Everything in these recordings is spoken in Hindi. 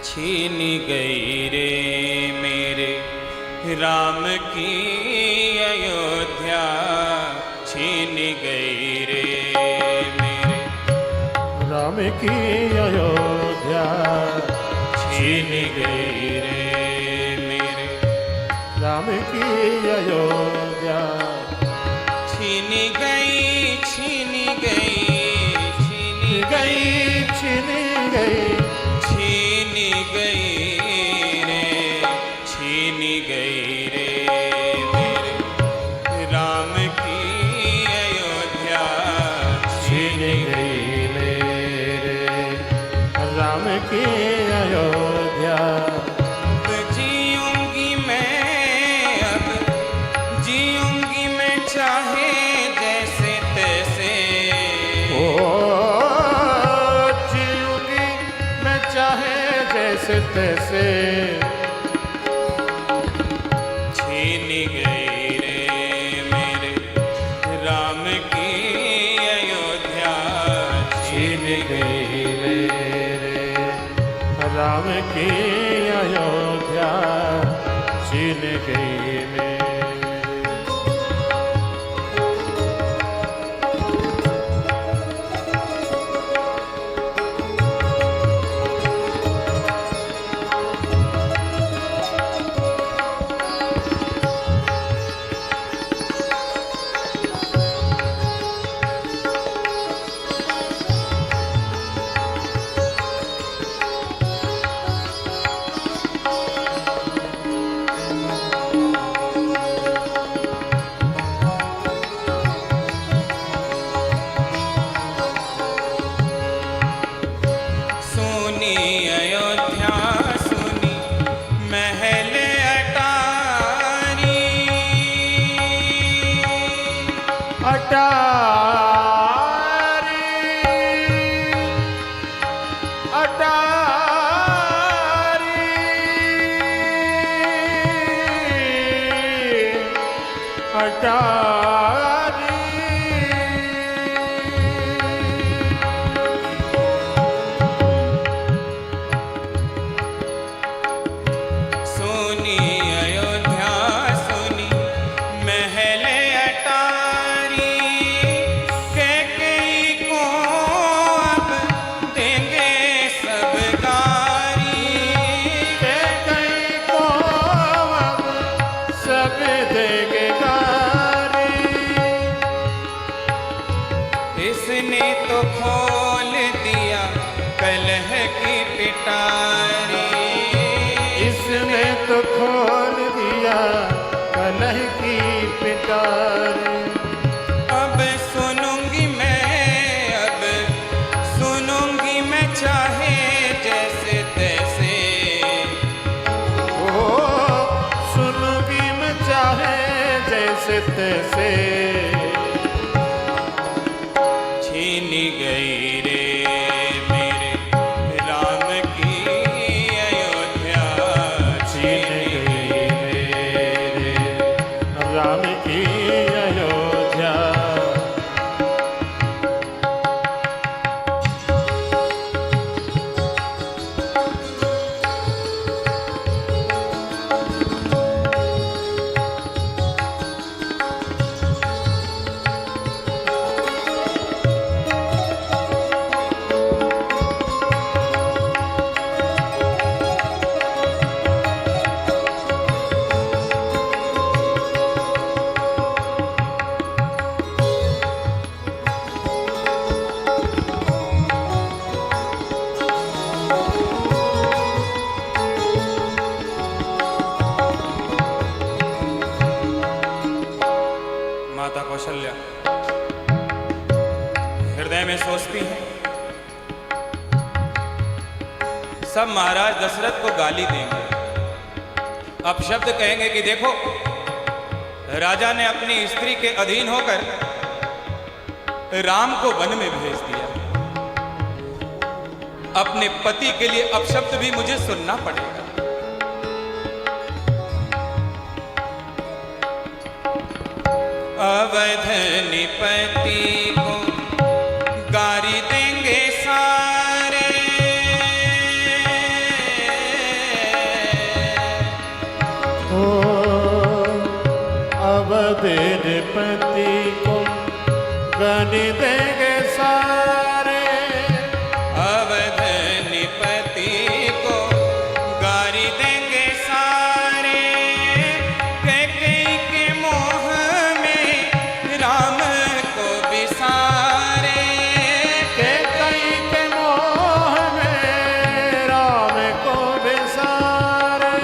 छीन गई रे मेरे राम की अयोध्या, छीन गई रे मेरे राम की अयोध्या, छीन गई रे मेरे राम की अयोध्या, छीन गई, छीन गई, छीन गई, छीन गई, छीन गई रे, छीन गई रे मेरे राम की अयोध्या, छीन गई मेरे राम की अयोध्या। जीऊंगी मैं अब, जीऊंगी मैं चाहे जैसे तैसे, ओ जीऊंगी मैं चाहे जैसे तैसे, छीन गई रे मेरे राम की अयोध्या, छीन गई मेरे राम की अयोध्या, छीन गई मेरे। सोनी अयोध्या सुनी महल अटारी, अटारी अटारी अटारी, सोनी अयोध्या सुनी महल अटारी, कैकेयी को अब देंगे सब गारी, कैकेयी को अब सब देंगे गारी। इसने तो खोल दिया कलह की पिटारी, इसने तो खोल दिया कलह की पिटारी। अब सुनूंगी मैं चाहे जैसे तैसे, ओ सुनूंगी मैं चाहे जैसे तैसे, छीन गई रे मेरे राम की अयोध्या, छीन गई मेरे राम की अयोध्या। दोस्ती है। सब महाराज दशरथ को गाली देंगे, अपशब्द कहेंगे कि देखो राजा ने अपनी स्त्री के अधीन होकर राम को वन में भेज दिया, अपने पति के लिए अपशब्द भी मुझे सुनना पड़ेगा। अवध निपति को गारी देंगे सारे, ओ अवध निपति को गारी देंगे सारे, अवध निपति को गारी देंगे सारे, कैकेयी के मोह में राम को बिसारे, कैकेयी के मोह में राम को बिसारे,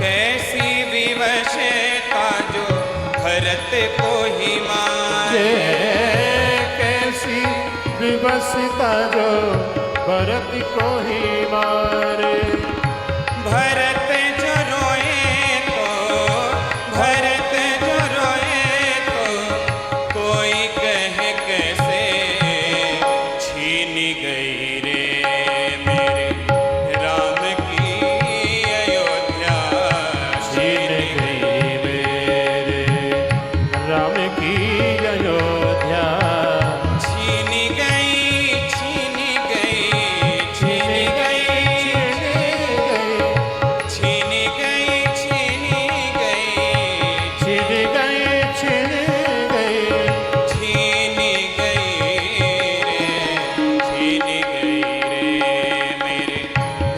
कैसी विवशता जो भरत को ही मारे, कैसी विवशता जो भरत को ही मारे, भरत जो रोए तो, भरत जो रोए तो कोई कहे कैसे, छीन गई रे मेरे राम की अयोध्या, छीन गई मेरे राम की अयोध्या, छीन गई, छीन गई, छीन गई, छीन गई, छीन गई, छिन गई, छिन गई, छीन गई रे, छीन गई रे मेरे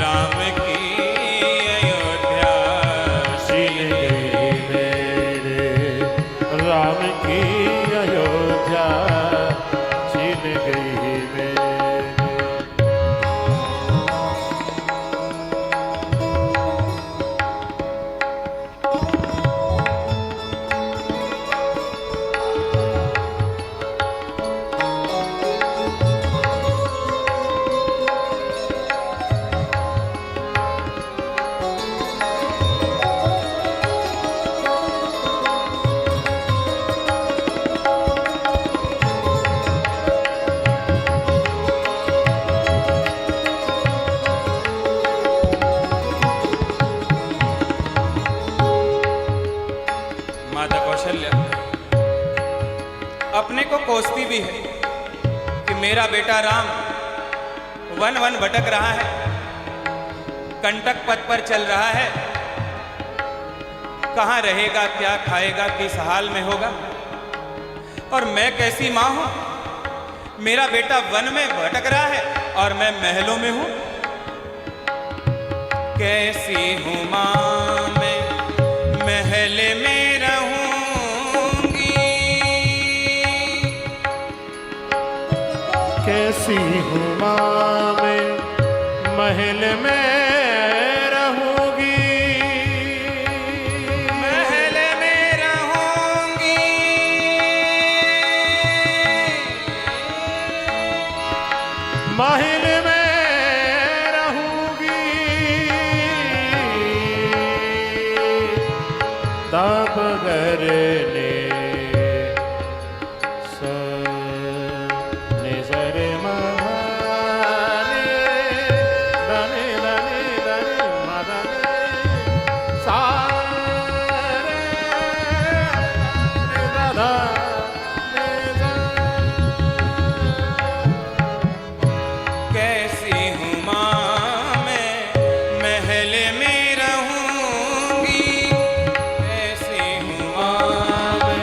राम की अयोध्या, छिन गई मेरे राम की अयोध्या, छिन गई मेरे। माता कौशल्या अपने को कोसती भी है कि मेरा बेटा राम वन वन भटक रहा है, कंटक पथ पर चल रहा है, कहाँ रहेगा, क्या खाएगा, किस हाल में होगा, और मैं कैसी माँ हूं, मेरा बेटा वन में भटक रहा है और मैं महलों में हूं। कैसी हूं माँ मैं महल में रहूंगी, कैसी हूँ माँ मैं महल में रहूंगी, महल में रहूंगी, महल में रहूंगी, तब गरने निजर महाने धने धने धने मदने सारे दादा कैसी हूँ माँ मैं महल में रहूंगी, कैसी हूँ माँ मैं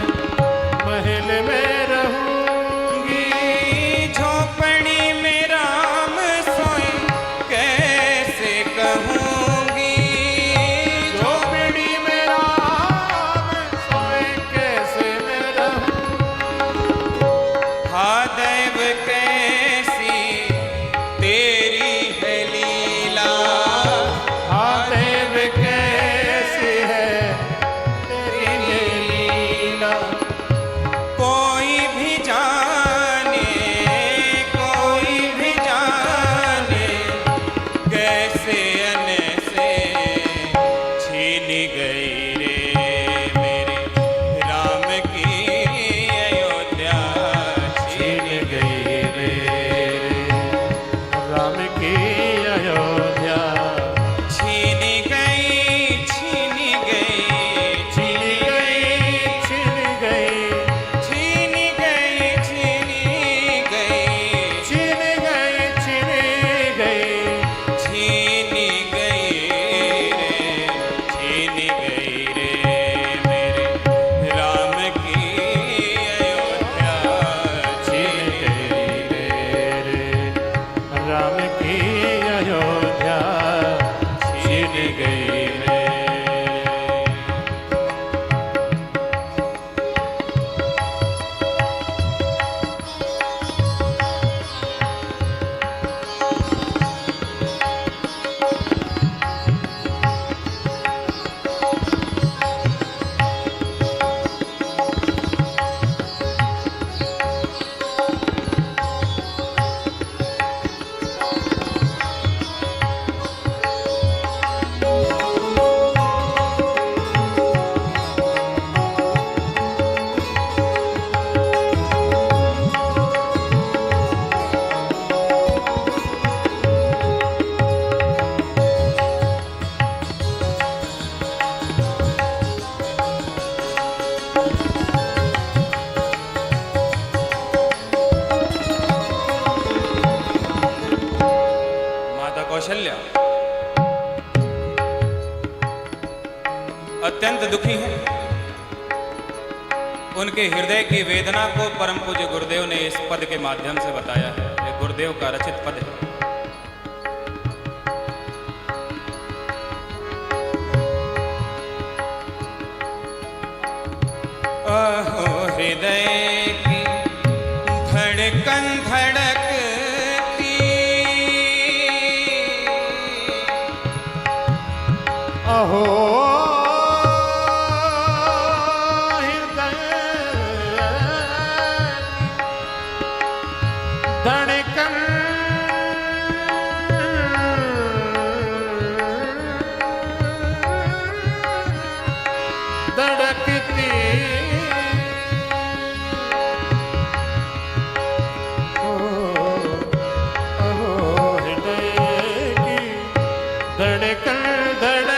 महल में रहूंगी, झोपड़ी में राम सोए कैसे कहूंगी, झोपड़ी में राम सोए कैसे मैं रहूं, हा दैव कैसी तेरी है लीला, हाथे अत्यंत दुखी हैं। उनके हृदय की वेदना को परम पूज्य गुरुदेव ने इस पद के माध्यम से बताया है। ये गुरुदेव का रचित पद है। अहो हृदय की धड़कन धड़कती, अहो हृदय धड़कन धड़कती, अहो हृदय की धड़कन धड़कती,